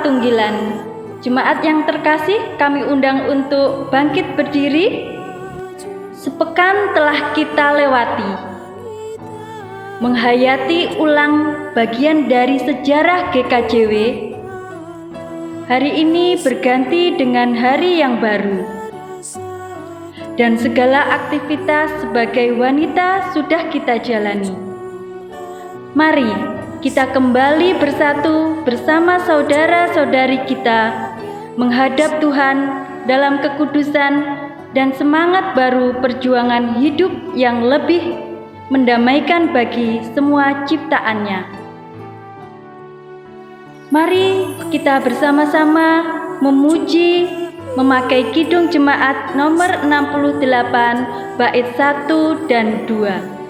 Tunggilan. Jemaat yang terkasih, kami undang untuk bangkit berdiri. Sepekan telah kita lewati, menghayati ulang bagian dari sejarah GKJW. Hari ini berganti dengan hari yang baru, dan segala aktivitas sebagai wanita sudah kita jalani. Mari kita kembali bersatu bersama saudara-saudari kita menghadap Tuhan dalam kekudusan dan semangat baru perjuangan hidup yang lebih mendamaikan bagi semua ciptaannya. Mari kita bersama-sama memuji, memakai kidung jemaat nomor 68 bait 1 dan 2.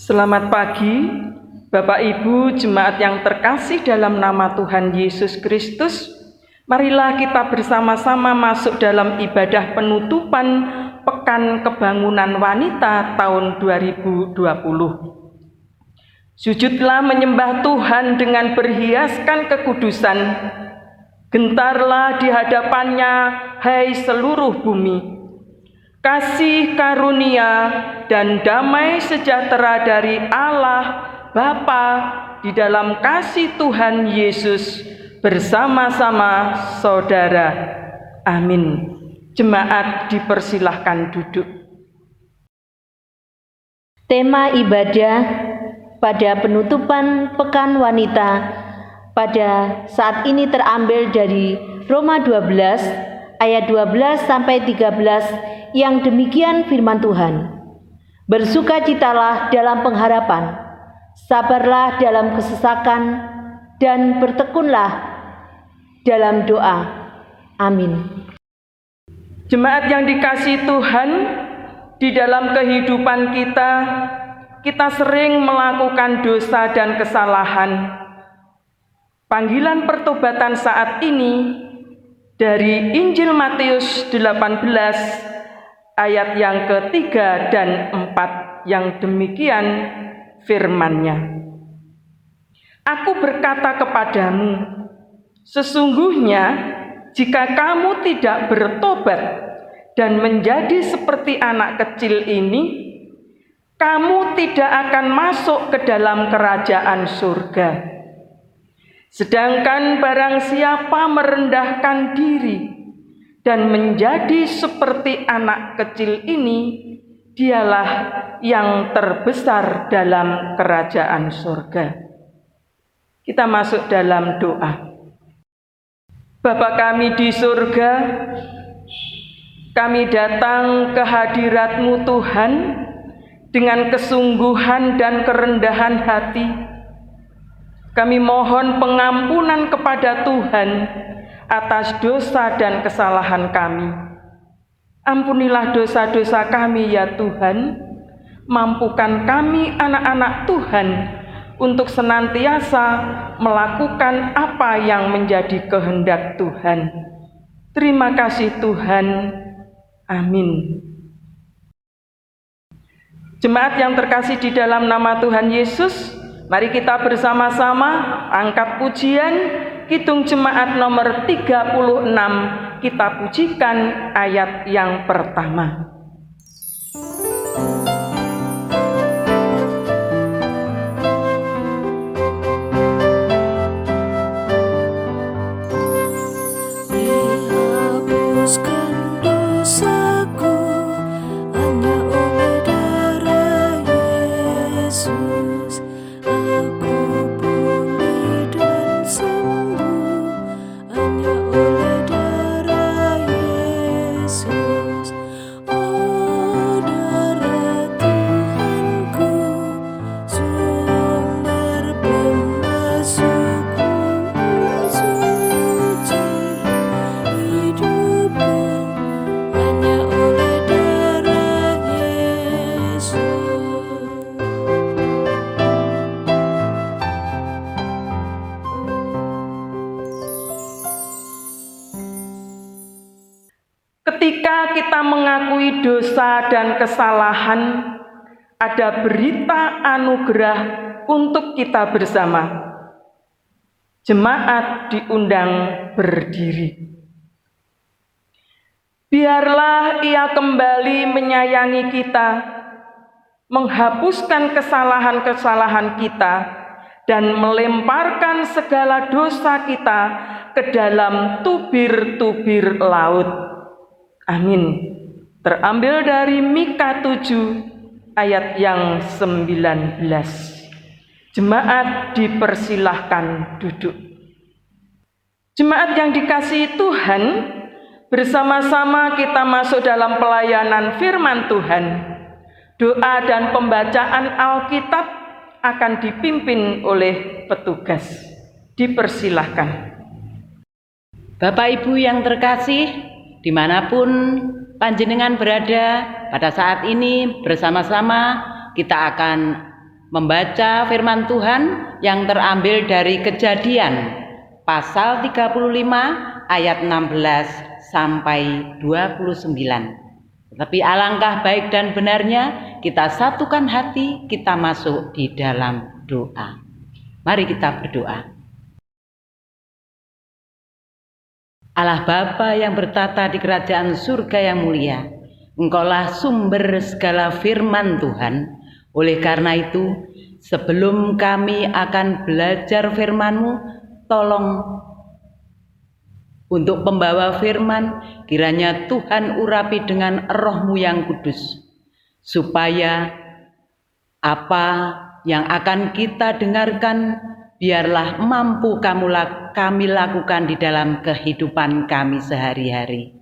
Selamat pagi, Bapak Ibu jemaat yang terkasih dalam nama Tuhan Yesus Kristus. Marilah kita bersama-sama masuk dalam ibadah penutupan Pekan Kebangunan Wanita tahun 2020. Sujudlah menyembah Tuhan dengan berhiaskan kekudusan. Gentarlah di hadapannya, hai seluruh bumi. Kasih karunia dan damai sejahtera dari Allah Bapa di dalam kasih Tuhan Yesus bersama-sama saudara. Amin. Jemaat dipersilahkan duduk. Tema ibadah pada penutupan Pekan Wanita pada saat ini terambil dari Roma 12 ayat 12 sampai 13 yang demikian firman Tuhan. Bersukacitalah dalam pengharapan, sabarlah dalam kesesakan, dan bertekunlah dalam doa. Amin. Jemaat yang dikasihi Tuhan, di dalam kehidupan kita sering melakukan dosa dan kesalahan. Panggilan pertobatan saat ini dari Injil Matius 18 ayat yang ketiga dan 4 yang demikian firman-Nya. Aku berkata kepadamu, sesungguhnya jika kamu tidak bertobat dan menjadi seperti anak kecil ini, kamu tidak akan masuk ke dalam kerajaan surga. Sedangkan barang siapa merendahkan diri dan menjadi seperti anak kecil ini, dialah yang terbesar dalam kerajaan surga. Kita masuk dalam doa. Bapa kami di surga, kami datang ke hadirat-Mu Tuhan dengan kesungguhan dan kerendahan hati, kami mohon pengampunan kepada Tuhan atas dosa dan kesalahan kami. Ampunilah dosa-dosa kami ya Tuhan, mampukan kami anak-anak Tuhan untuk senantiasa melakukan apa yang menjadi kehendak Tuhan. Terima kasih Tuhan. Amin. Jemaat yang terkasih di dalam nama Tuhan Yesus, mari kita bersama-sama angkat pujian Kidung Jemaat nomor 36. Kita pujikan ayat yang pertama. Dihapuskan dosaku hanya oleh darah Yesus. Aku pulih dan sembuh hanya oleh darah Yesus. Oh, darah Tuhanku, sumber pemasukku suci. Hidupku hanya oleh darah Yesus. Ketika kita mengakui dosa dan kesalahan, ada berita anugerah untuk kita bersama. Jemaat diundang berdiri. Biarlah Ia kembali menyayangi kita, menghapuskan kesalahan-kesalahan kita, dan melemparkan segala dosa kita ke dalam tubir-tubir laut. Amin. Terambil dari Mika 7 ayat yang 19. Jemaat dipersilahkan duduk. Jemaat yang dikasihi Tuhan, bersama-sama kita masuk dalam pelayanan firman Tuhan. Doa dan pembacaan Alkitab akan dipimpin oleh petugas. Dipersilahkan. Bapak Ibu yang terkasih, dimanapun panjenengan berada, pada saat ini bersama-sama kita akan membaca firman Tuhan yang terambil dari Kejadian pasal 35 ayat 16 sampai 29. Tetapi alangkah baik dan benarnya kita satukan hati, kita masuk di dalam doa. Mari kita berdoa. Allah Bapa yang bertata di kerajaan surga yang mulia, Engkaulah sumber segala firman Tuhan. Oleh karena itu, sebelum kami akan belajar firman-Mu, tolong untuk pembawa firman, kiranya Tuhan urapi dengan Roh-Mu yang kudus, supaya apa yang akan kita dengarkan biarlah mampu kami lakukan di dalam kehidupan kami sehari-hari.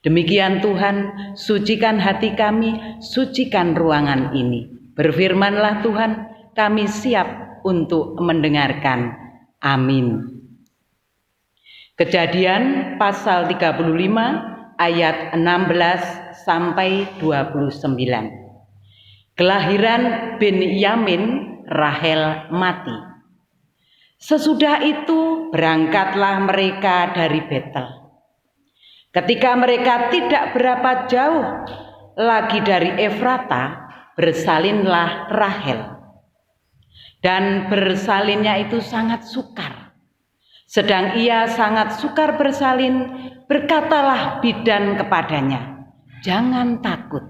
Demikian Tuhan, sucikan hati kami, sucikan ruangan ini. Berfirmanlah Tuhan, kami siap untuk mendengarkan. Amin. Kejadian pasal 35 ayat 16 sampai 29. Kelahiran Benyamin, Rahel mati. Sesudah itu berangkatlah mereka dari Betel. Ketika mereka tidak berapa jauh lagi dari Efrata, bersalinlah Rahel. Dan bersalinnya itu sangat sukar. Sedang ia sangat sukar bersalin, berkatalah bidan kepadanya, "Jangan takut,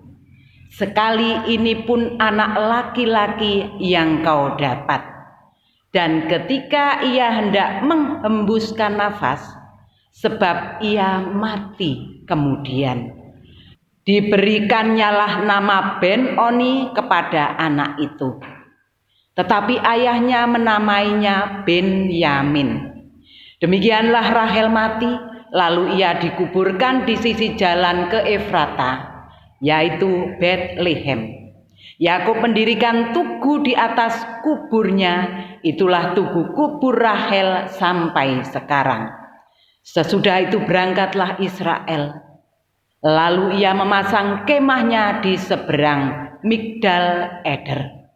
sekali ini pun anak laki-laki yang kau dapat." Dan ketika ia hendak menghembuskan nafas, sebab ia mati kemudian, diberikannya nama Ben-Oni kepada anak itu. Tetapi ayahnya menamainya Benyamin. Demikianlah Rahel mati, lalu ia dikuburkan di sisi jalan ke Efrata, yaitu Betlehem. Yakub mendirikan tugu di atas kuburnya, itulah tugu kubur Rahel sampai sekarang. Sesudah itu berangkatlah Israel. Lalu ia memasang kemahnya di seberang Migdal Eder.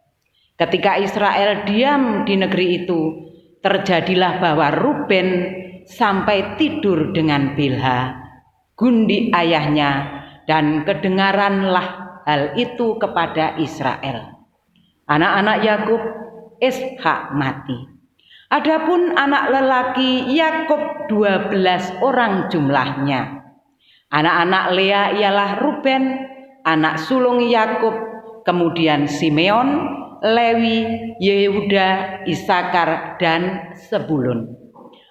Ketika Israel diam di negeri itu, terjadilah bahwa Ruben sampai tidur dengan Bilha, gundi ayahnya, dan kedengaranlah hal itu kepada Israel. Anak-anak Yakub, Ishak mati. Adapun anak lelaki Yakub 12 orang jumlahnya. Anak-anak Lea ialah Ruben, anak sulung Yakub, kemudian Simeon, Lewi, Yehuda, Isakar, dan Sebulun.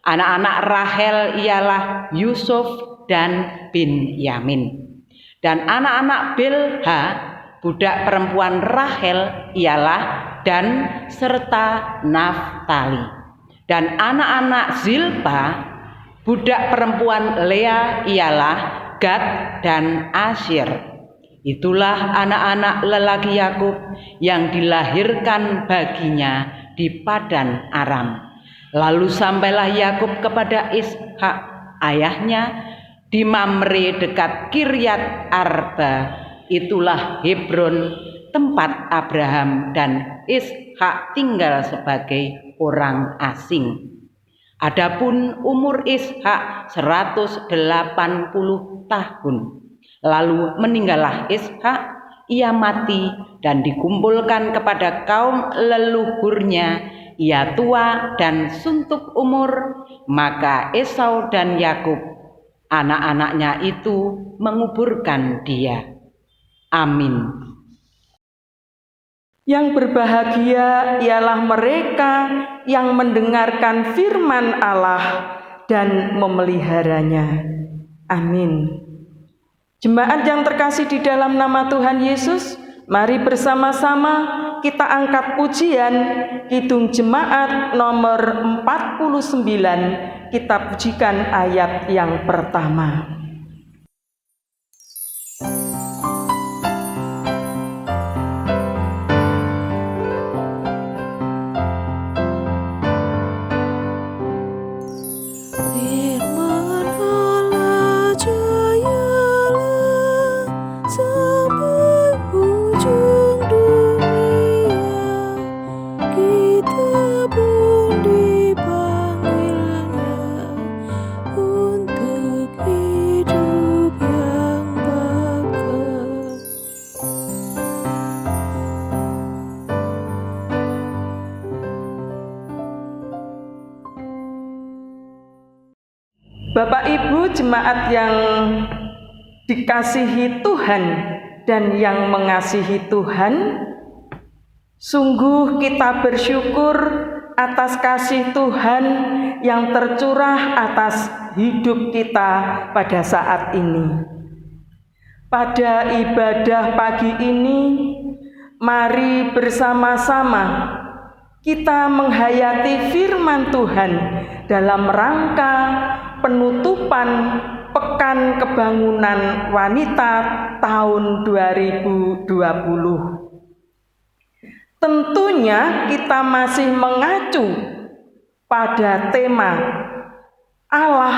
Anak-anak Rahel ialah Yusuf dan Binyamin. Dan anak-anak Bilha, budak perempuan Rahel, ialah Dan serta Naftali. Dan anak-anak Zilpa, budak perempuan Lea, ialah Gad dan Asyir. Itulah anak-anak lelaki Yakub yang dilahirkan baginya di Padan Aram. Lalu sampailah Yakub kepada Ishak ayahnya di Mamre dekat Kiryat Arba, itulah Hebron, tempat Abraham dan Ishak tinggal sebagai orang asing. Adapun umur Ishak 180 tahun. Lalu meninggallah Ishak, ia mati dan dikumpulkan kepada kaum leluhurnya. Ia tua dan suntuk umur, maka Esau dan Yakub anak-anaknya itu menguburkan dia. Amin. Yang berbahagia ialah mereka yang mendengarkan firman Allah dan memeliharanya. Amin. Jemaat yang terkasih di dalam nama Tuhan Yesus, mari bersama-sama kita angkat pujian Kidung Jemaat nomor 49. Kita pujikan ayat yang pertama. Firman Allah jayalah sampai ujung dunia, kita pun dipanggilnya untuk hidup yang bakal. Bapak Ibu jemaat yang dikasihi Tuhan dan yang mengasihi Tuhan, sungguh kita bersyukur atas kasih Tuhan yang tercurah atas hidup kita pada saat ini. Pada ibadah pagi ini, mari bersama-sama kita menghayati firman Tuhan dalam rangka penutupan Pekan Kebangunan Wanita tahun 2020. Tentunya kita masih mengacu pada tema Allah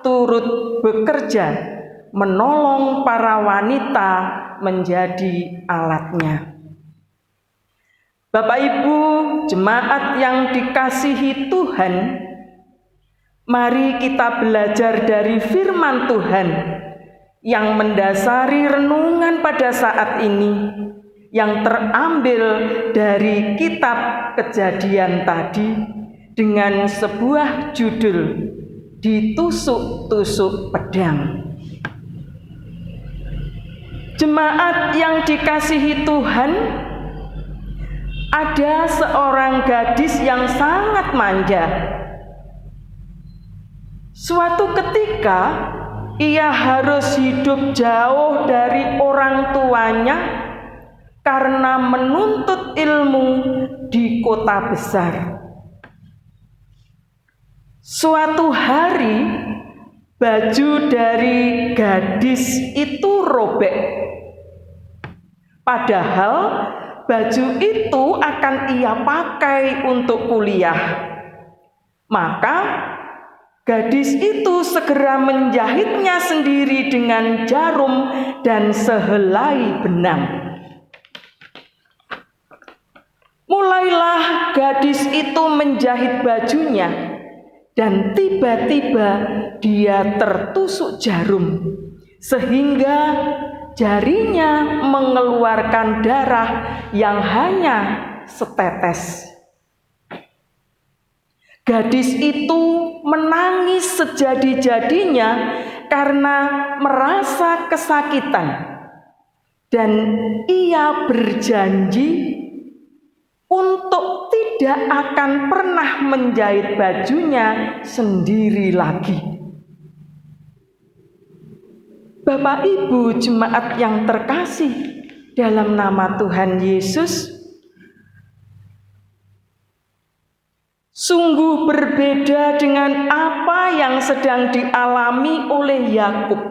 turut bekerja menolong para wanita menjadi alatnya. Bapak Ibu jemaat yang dikasihi Tuhan, mari kita belajar dari firman Tuhan yang mendasari renungan pada saat ini, yang terambil dari kitab Kejadian tadi dengan sebuah judul Ditusuk-tusuk pedang. Jemaat yang dikasihi Tuhan, ada seorang gadis yang sangat manja. Suatu ketika ia harus hidup jauh dari orang tuanya karena menuntut ilmu di kota besar. Suatu hari baju dari gadis itu robek. Padahal baju itu akan ia pakai untuk kuliah. Maka gadis itu segera menjahitnya sendiri dengan jarum dan sehelai benang. Mulailah gadis itu menjahit bajunya, dan tiba-tiba dia tertusuk jarum, sehingga jarinya mengeluarkan darah yang hanya setetes. Gadis itu menangis sejadi-jadinya karena merasa kesakitan, dan ia berjanji untuk tidak akan pernah menjahit bajunya sendiri lagi. Bapak Ibu jemaat yang terkasih dalam nama Tuhan Yesus, sungguh berbeda dengan apa yang sedang dialami oleh Yakub.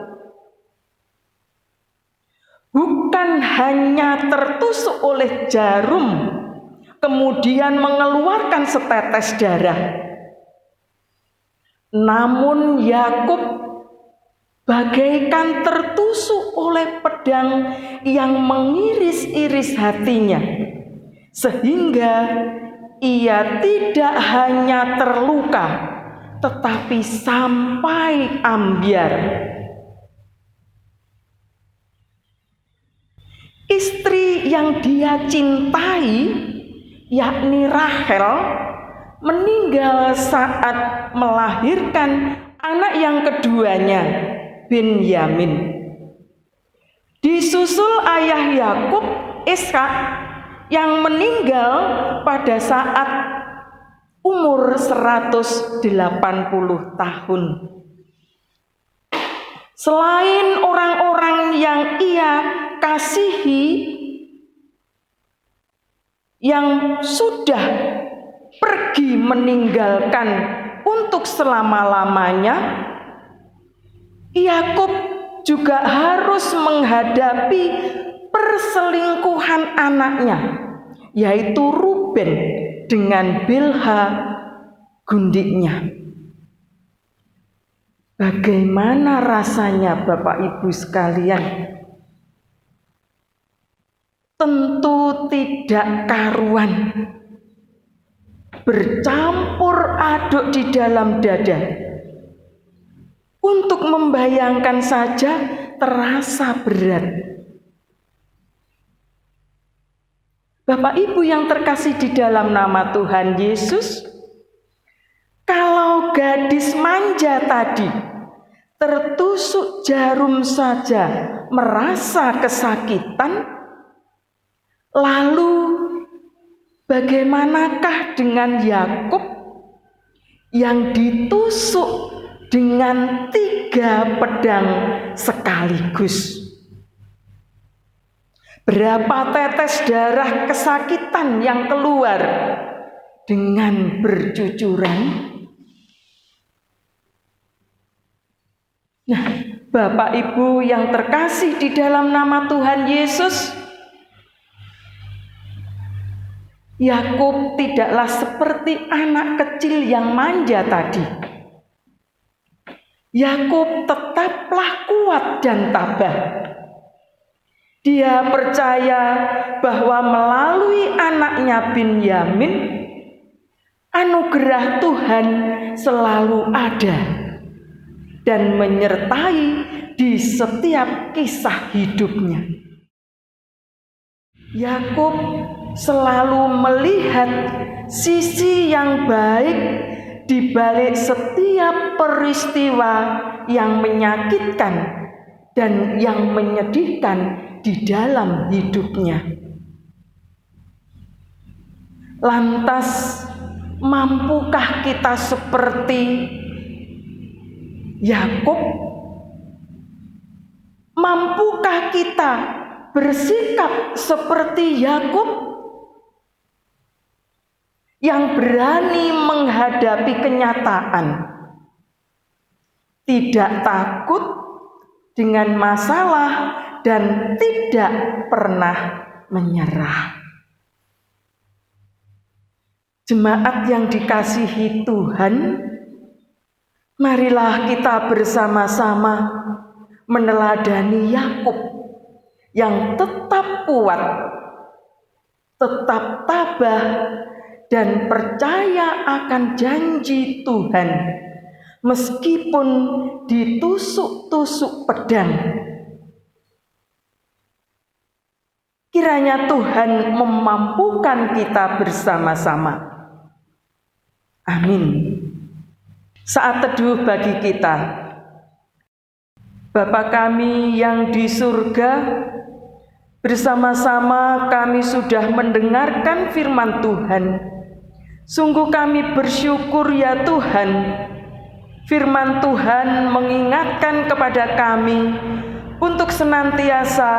Bukan hanya tertusuk oleh jarum, kemudian mengeluarkan setetes darah, namun Yakub bagaikan tertusuk oleh pedang yang mengiris-iris hatinya, sehingga ia tidak hanya terluka, tetapi sampai ambyar. Istri yang dia cintai, yakni Rahel, meninggal saat melahirkan anak yang keduanya, Benyamin. Disusul ayah Yakub, Ishak, yang meninggal pada saat umur 180 tahun. Selain orang-orang yang ia kasihi, yang sudah pergi meninggalkan untuk selama-lamanya, Yakub juga harus menghadapi perselingkuhan anaknya, yaitu Ruben dengan Bilha, gundiknya. Bagaimana rasanya Bapak Ibu sekalian? Tentu tidak karuan, bercampur aduk di dalam dada. Untuk membayangkan saja terasa berat. Bapak Ibu yang terkasih di dalam nama Tuhan Yesus, kalau gadis manja tadi tertusuk jarum saja merasa kesakitan, lalu bagaimanakah dengan Yakub yang ditusuk dengan 3 pedang sekaligus? Berapa tetes darah kesakitan yang keluar dengan bercucuran? Nah, Bapak Ibu yang terkasih di dalam nama Tuhan Yesus, Yakub tidaklah seperti anak kecil yang manja tadi. Yakub tetaplah kuat dan tabah. Dia percaya bahwa melalui anaknya Benyamin, anugerah Tuhan selalu ada dan menyertai di setiap kisah hidupnya. Yakub selalu melihat sisi yang baik di balik setiap peristiwa yang menyakitkan dan yang menyedihkan di dalam hidupnya. Lantas, mampukah kita seperti Yakub? Mampukah kita bersikap seperti Yakub yang berani menghadapi kenyataan, tidak takut dengan masalah dan tidak pernah menyerah. Jemaat yang dikasihi Tuhan, marilah kita bersama-sama meneladani Yakub yang tetap kuat, tetap tabah, dan percaya akan janji Tuhan meskipun ditusuk-tusuk pedang. Kiranya Tuhan memampukan kita bersama-sama. Amin. Saat teduh bagi kita. Bapa kami yang di surga, bersama-sama kami sudah mendengarkan firman Tuhan. Sungguh kami bersyukur ya Tuhan. Firman Tuhan mengingatkan kepada kami untuk senantiasa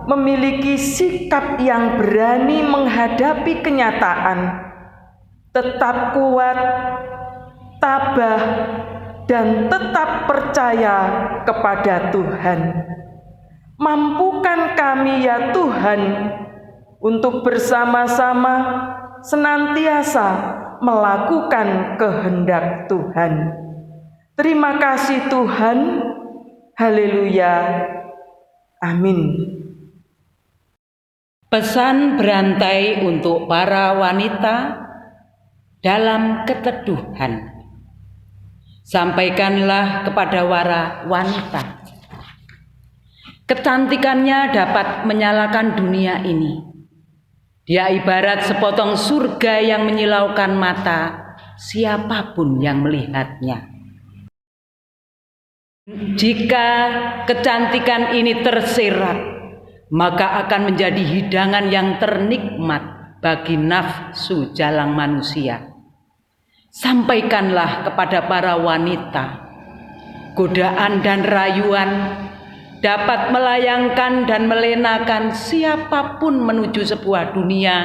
memiliki sikap yang berani menghadapi kenyataan, tetap kuat, tabah, dan tetap percaya kepada Tuhan. Mampukan kami ya Tuhan untuk bersama-sama senantiasa melakukan kehendak Tuhan. Terima kasih Tuhan. Haleluya. Amin. Pesan berantai untuk para wanita dalam keteduhan. Sampaikanlah kepada para wanita. Kecantikannya dapat menyalakan dunia ini. Dia ibarat sepotong surga yang menyilaukan mata siapapun yang melihatnya. Jika kecantikan ini tersirat, maka akan menjadi hidangan yang ternikmat bagi nafsu jalang manusia. Sampaikanlah kepada para wanita, godaan dan rayuan dapat melayangkan dan melenakan siapapun menuju sebuah dunia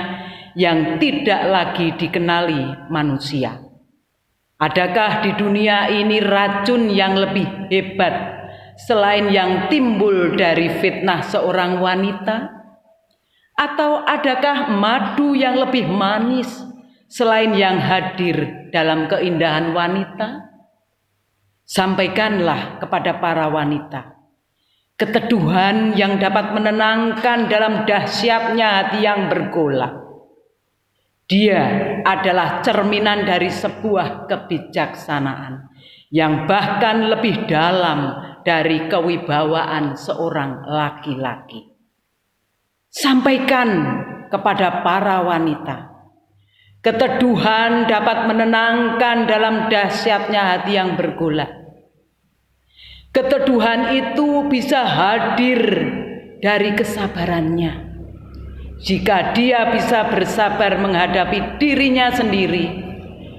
yang tidak lagi dikenali manusia. Adakah di dunia ini racun yang lebih hebat selain yang timbul dari fitnah seorang wanita? Atau adakah madu yang lebih manis selain yang hadir dalam keindahan wanita? Sampaikanlah kepada para wanita keteduhan yang dapat menenangkan dalam dahsyatnya hati yang bergolak. Dia adalah cerminan dari sebuah kebijaksanaan yang bahkan lebih dalam dari kewibawaan seorang laki-laki. Sampaikan kepada para wanita, keteduhan dapat menenangkan dalam dahsyatnya hati yang bergolak. Keteduhan itu bisa hadir dari kesabarannya. Jika dia bisa bersabar menghadapi dirinya sendiri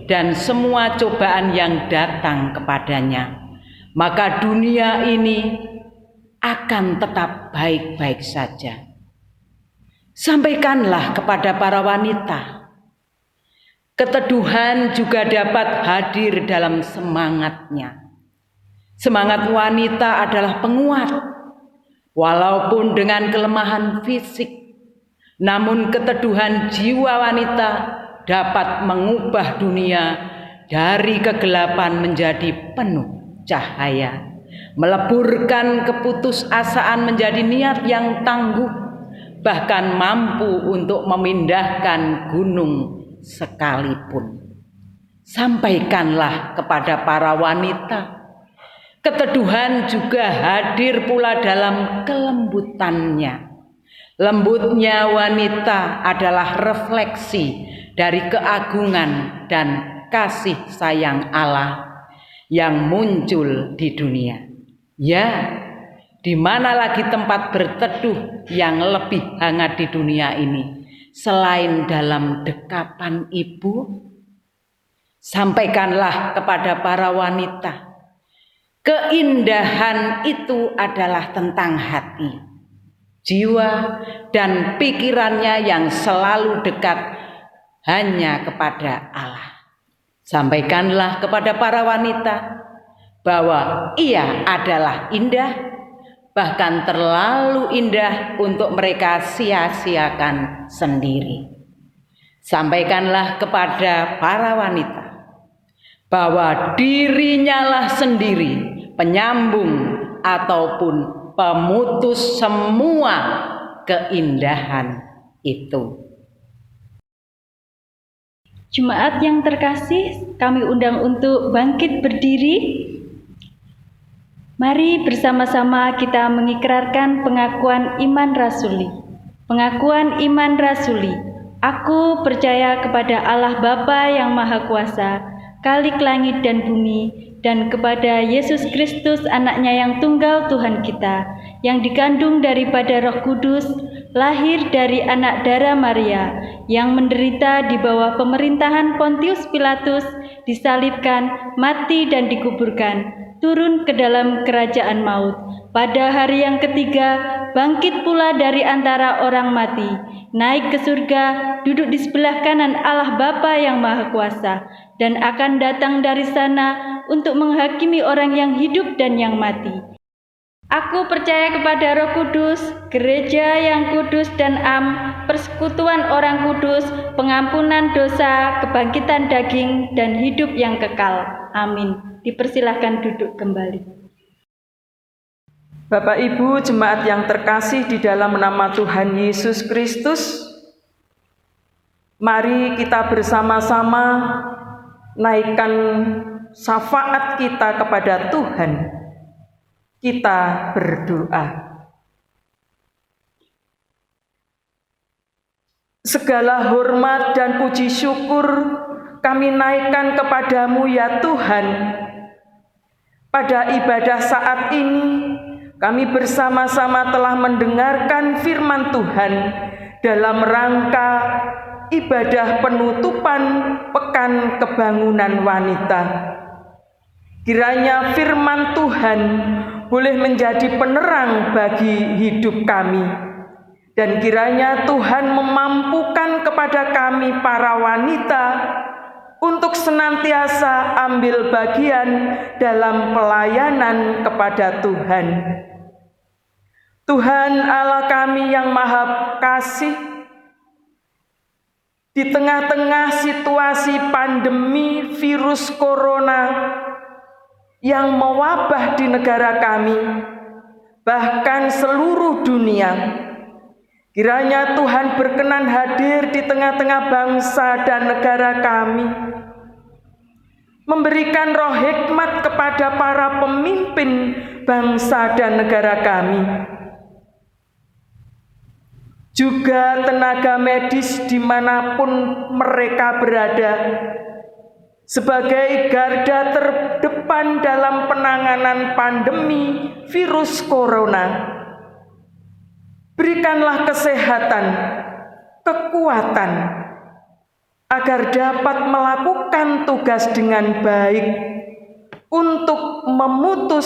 dan semua cobaan yang datang kepadanya, maka dunia ini akan tetap baik-baik saja. Sampaikanlah kepada para wanita, keteduhan juga dapat hadir dalam semangatnya. Semangat wanita adalah penguat, walaupun dengan kelemahan fisik. Namun keteduhan jiwa wanita dapat mengubah dunia dari kegelapan menjadi penuh cahaya, meleburkan keputusasaan menjadi niat yang tangguh, bahkan mampu untuk memindahkan gunung sekalipun. Sampaikanlah kepada para wanita, keteduhan juga hadir pula dalam kelembutannya. Lembutnya wanita adalah refleksi dari keagungan dan kasih sayang Allah yang muncul di dunia. Ya, di mana lagi tempat berteduh yang lebih hangat di dunia ini selain dalam dekapan ibu? Sampaikanlah kepada para wanita, keindahan itu adalah tentang hati, jiwa dan pikirannya yang selalu dekat hanya kepada Allah. Sampaikanlah kepada para wanita bahwa ia adalah indah, bahkan terlalu indah untuk mereka sia-siakan sendiri. Sampaikanlah kepada para wanita bahwa dirinya lah sendiri penyambung ataupun pemutus semua keindahan itu. Jemaat yang terkasih, kami undang untuk bangkit berdiri. Mari bersama-sama kita mengikrarkan pengakuan iman rasuli. Pengakuan iman rasuli. Aku percaya kepada Allah Bapa yang Maha Kuasa, Khalik langit dan bumi, dan kepada Yesus Kristus anaknya yang tunggal Tuhan kita, yang dikandung daripada Roh Kudus, lahir dari anak darah Maria, yang menderita di bawah pemerintahan Pontius Pilatus, disalibkan, mati dan dikuburkan, turun ke dalam kerajaan maut. Pada hari yang ketiga, bangkit pula dari antara orang mati, naik ke surga, duduk di sebelah kanan Allah Bapa yang Maha Kuasa, dan akan datang dari sana untuk menghakimi orang yang hidup dan yang mati. Aku percaya kepada Roh Kudus, gereja yang kudus dan am, persekutuan orang kudus, pengampunan dosa, kebangkitan daging, dan hidup yang kekal. Amin. Dipersilahkan duduk kembali. Bapak Ibu jemaat yang terkasih di dalam nama Tuhan Yesus Kristus, mari kita bersama-sama naikkan syafaat kita kepada Tuhan. Kita berdoa. Segala hormat dan puji syukur kami naikkan kepadamu ya Tuhan. Pada ibadah saat ini, kami bersama-sama telah mendengarkan firman Tuhan dalam rangka ibadah penutupan Pekan Kebangunan Wanita. Kiranya firman Tuhan boleh menjadi penerang bagi hidup kami, dan kiranya Tuhan memampukan kepada kami para wanita untuk senantiasa ambil bagian dalam pelayanan kepada Tuhan. Tuhan Allah kami yang Maha Kasih, di tengah-tengah situasi pandemi virus corona yang mewabah di negara kami, bahkan seluruh dunia, kiranya Tuhan berkenan hadir di tengah-tengah bangsa dan negara kami, memberikan roh hikmat kepada para pemimpin bangsa dan negara kami. Juga tenaga medis dimanapun mereka berada, sebagai garda terdepan dalam penanganan pandemi virus corona. Berikanlah kesehatan, kekuatan, agar dapat melakukan tugas dengan baik untuk memutus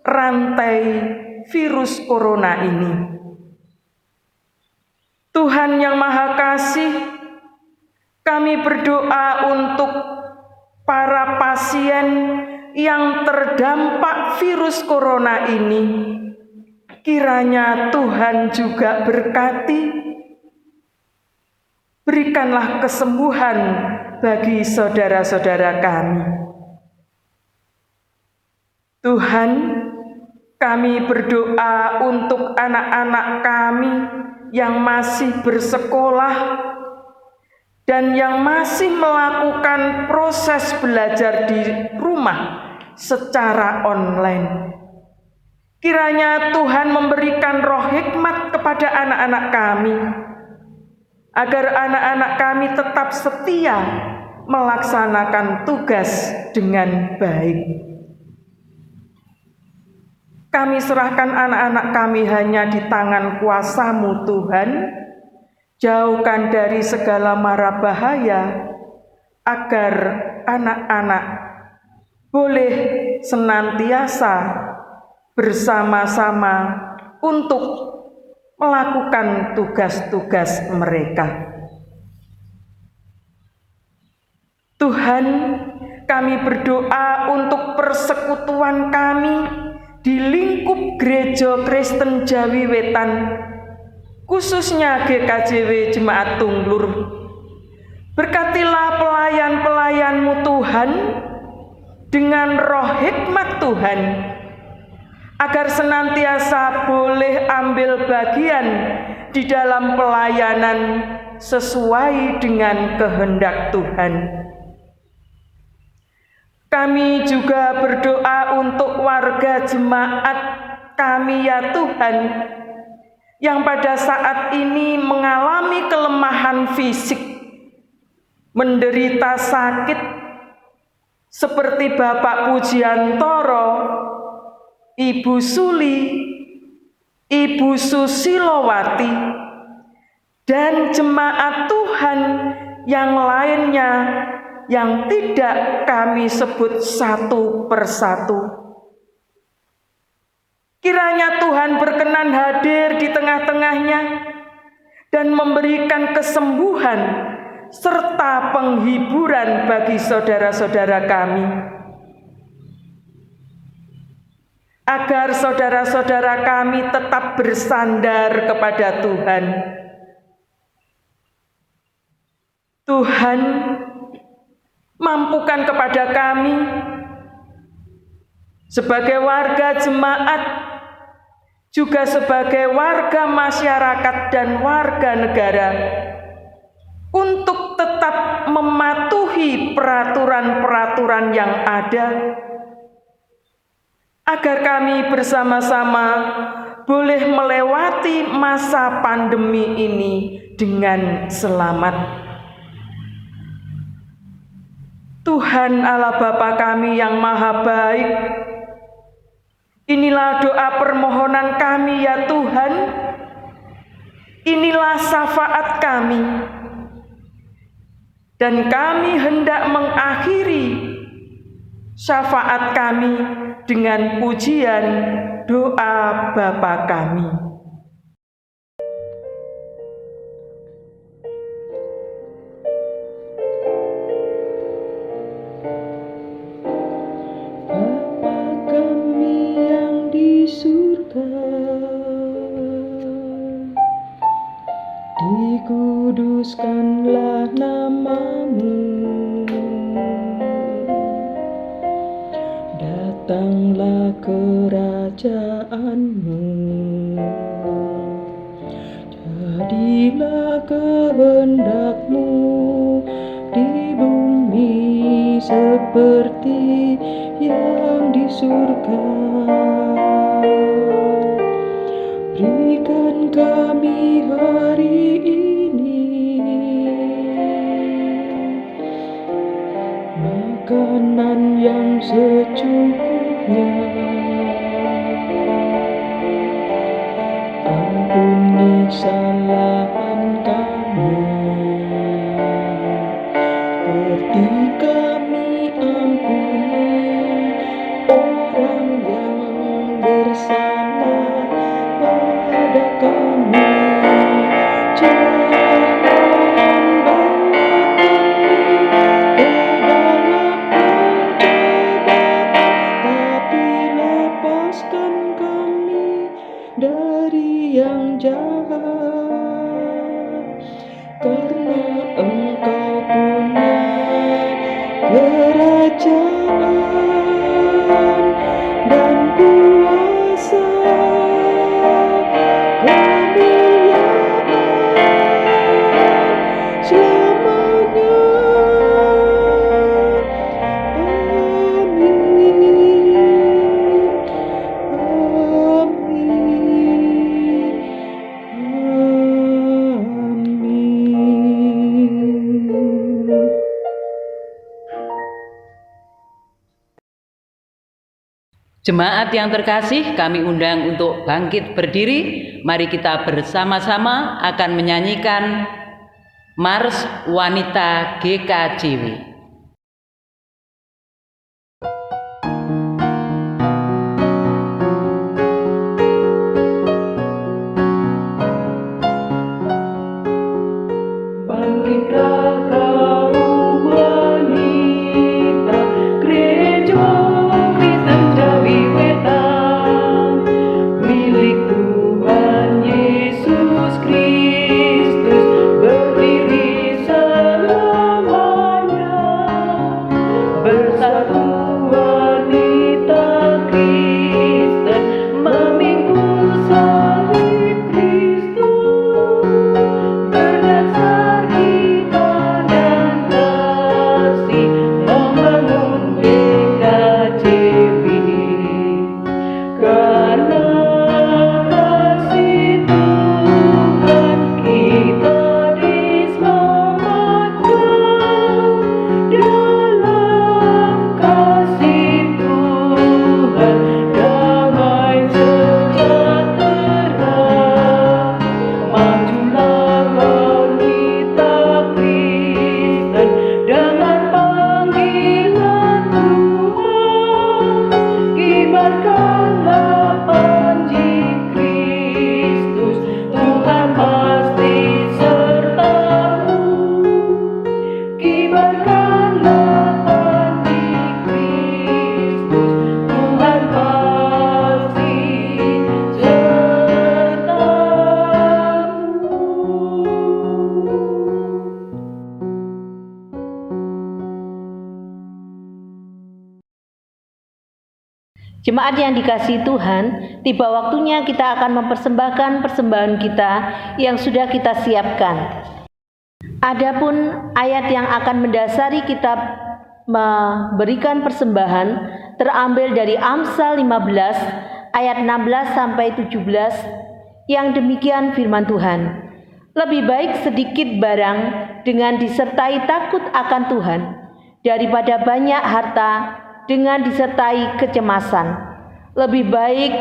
rantai virus corona ini. Tuhan yang Maha Kasih, kami berdoa untuk para pasien yang terdampak virus corona ini. Kiranya Tuhan juga berkati, berikanlah kesembuhan bagi saudara-saudara kami. Tuhan, kami berdoa untuk anak-anak kami yang masih bersekolah dan yang masih melakukan proses belajar di rumah secara online. Kiranya Tuhan memberikan roh hikmat kepada anak-anak kami, agar anak-anak kami tetap setia melaksanakan tugas dengan baik. Kami serahkan anak-anak kami hanya di tangan kuasa-Mu Tuhan, jauhkan dari segala mara bahaya, agar anak-anak boleh senantiasa bersama-sama untuk melakukan tugas-tugas mereka. Tuhan, kami berdoa untuk persekutuan kami di lingkup Gereja Kristen Jawi Wetan, khususnya GKJW Jemaat Tunglur. Berkatilah pelayan-pelayan-Mu Tuhan dengan roh hikmat Tuhan, agar senantiasa boleh ambil bagian di dalam pelayanan sesuai dengan kehendak Tuhan. Kami juga berdoa untuk warga jemaat kami ya Tuhan, yang pada saat ini mengalami kelemahan fisik, menderita sakit, seperti Bapak Pujiantoro, Ibu Suli, Ibu Susilowati, dan jemaat Tuhan yang lainnya yang tidak kami sebut satu persatu. Kiranya Tuhan berkenan hadir di tengah-tengahnya dan memberikan kesembuhan serta penghiburan bagi saudara-saudara kami, agar saudara-saudara kami tetap bersandar kepada Tuhan. Tuhan, mampukan kepada kami sebagai warga jemaat, juga sebagai warga masyarakat dan warga negara, untuk tetap mematuhi peraturan-peraturan yang ada, agar kami bersama-sama boleh melewati masa pandemi ini dengan selamat. Tuhan Allah Bapa kami yang maha baik, inilah doa permohonan kami ya Tuhan, inilah syafaat kami, dan kami hendak mengakhiri syafaat kami dengan pujian doa Bapa kami. Dikuduskanlah nama-Mu, datanglah kerajaan-Mu, jadilah kehendak-Mu di bumi seperti yang di surga. Berikan kami hari ini makanan yang secukupnya. Ampuni kesalahan kami, seperti kami ampuni orang yang bersalah pada kami. Jangan bawa kami ke dalam pencobaan, tapi lepaskan kami dari yang jahat, karena Engkau punya kerajaan dan kuasa, selamanya. Amin. Amin. Jemaat yang terkasih, kami undang untuk bangkit berdiri. Mari kita bersama-sama akan menyanyikan Mars Wanita GKJW. Jemaat yang dikasihi Tuhan, tiba waktunya kita akan mempersembahkan persembahan kita yang sudah kita siapkan. Adapun ayat yang akan mendasari kita memberikan persembahan terambil dari Amsal 15 ayat 16 sampai 17 yang demikian firman Tuhan. Lebih baik sedikit barang dengan disertai takut akan Tuhan daripada banyak harta dengan disertai kecemasan. Lebih baik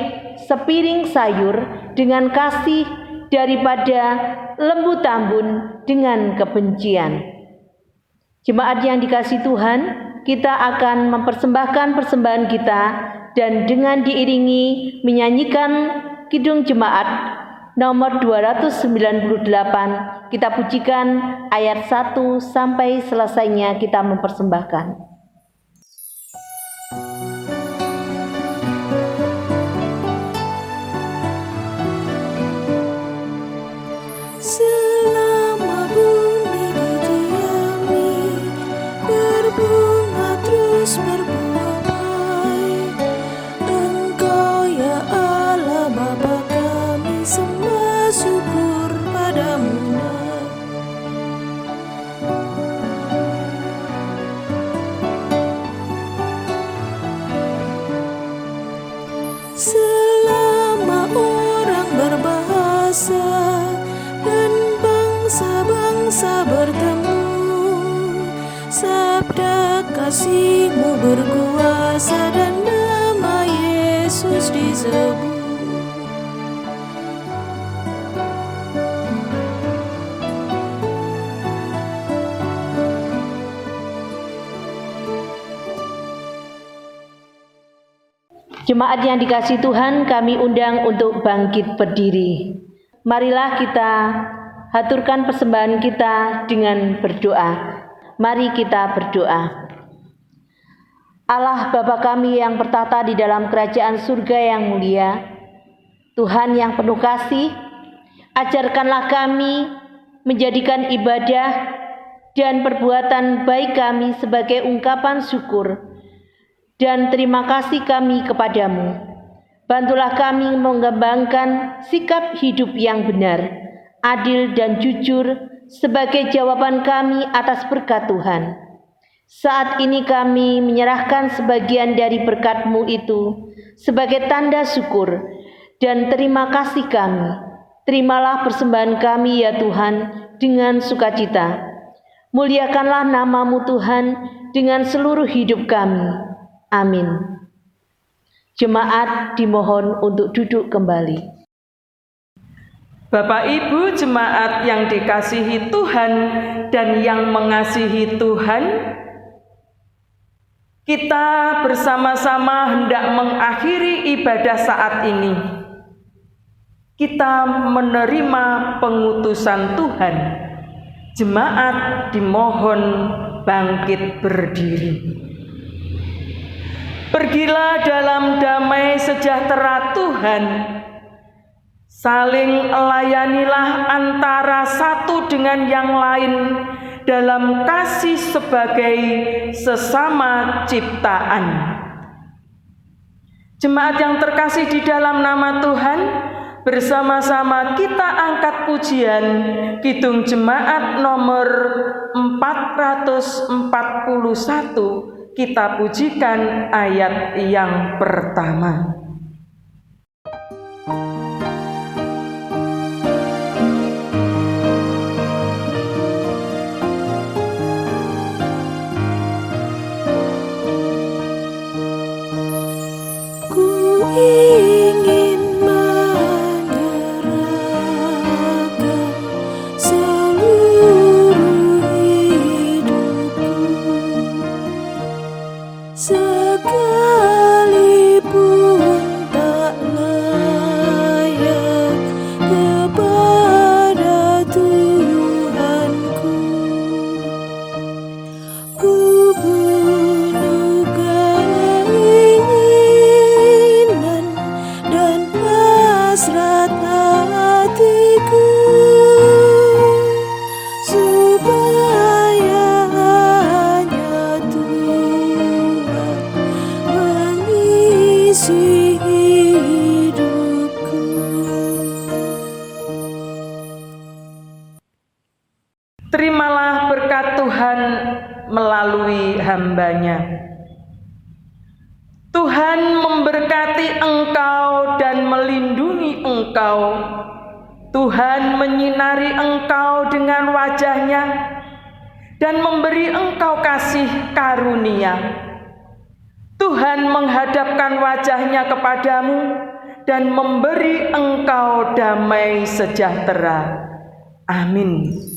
sepiring sayur dengan kasih daripada lembu tambun dengan kebencian. Jemaat yang dikasihi Tuhan, kita akan mempersembahkan persembahan kita dan dengan diiringi menyanyikan Kidung Jemaat nomor 298, kita pujikan ayat 1 sampai selesainya kita mempersembahkan. Selama bumi didiami, berbunga terus berbuah baik. Engkau ya Allah Bapa kami, sembah syukur padamu. Selama orang berbahasa dan bangsa-bangsa bertemu, sabda kasih-Mu berkuasa dan nama Yesus disebut. Jemaat yang dikasihi Tuhan, kami undang untuk bangkit berdiri. Marilah kita haturkan persembahan kita dengan berdoa. Mari kita berdoa. Allah Bapa kami yang bertata di dalam kerajaan surga yang mulia, Tuhan yang penuh kasih, ajarkanlah kami menjadikan ibadah dan perbuatan baik kami sebagai ungkapan syukur dan terima kasih kami kepadamu. Bantulah kami mengembangkan sikap hidup yang benar, adil dan jujur sebagai jawaban kami atas berkat Tuhan. Saat ini kami menyerahkan sebagian dari berkat-Mu itu sebagai tanda syukur dan terima kasih kami. Terimalah persembahan kami ya Tuhan dengan sukacita. Muliakanlah nama-Mu Tuhan dengan seluruh hidup kami. Amin. Jemaat dimohon untuk duduk kembali. Bapak Ibu jemaat yang dikasihi Tuhan dan yang mengasihi Tuhan, kita bersama-sama hendak mengakhiri ibadah saat ini. Kita menerima pengutusan Tuhan. Jemaat dimohon bangkit berdiri. Pergilah dalam damai sejahtera Tuhan. Saling layanilah antara satu dengan yang lain dalam kasih sebagai sesama ciptaan. Jemaat yang terkasih di dalam nama Tuhan, bersama-sama kita angkat pujian Kidung Jemaat nomor 441. Kita pujikan ayat yang pertama. Ku ingin menyerahkan seluruh hidupku, sekalipun Terimalah berkat Tuhan melalui hamba-Nya. Tuhan memberkati engkau dan melindungi engkau. Tuhan menyinari engkau dengan wajah-Nya dan memberi engkau kasih karunia. Tuhan menghadapkan wajah-Nya kepadamu dan memberi engkau damai sejahtera. Amin.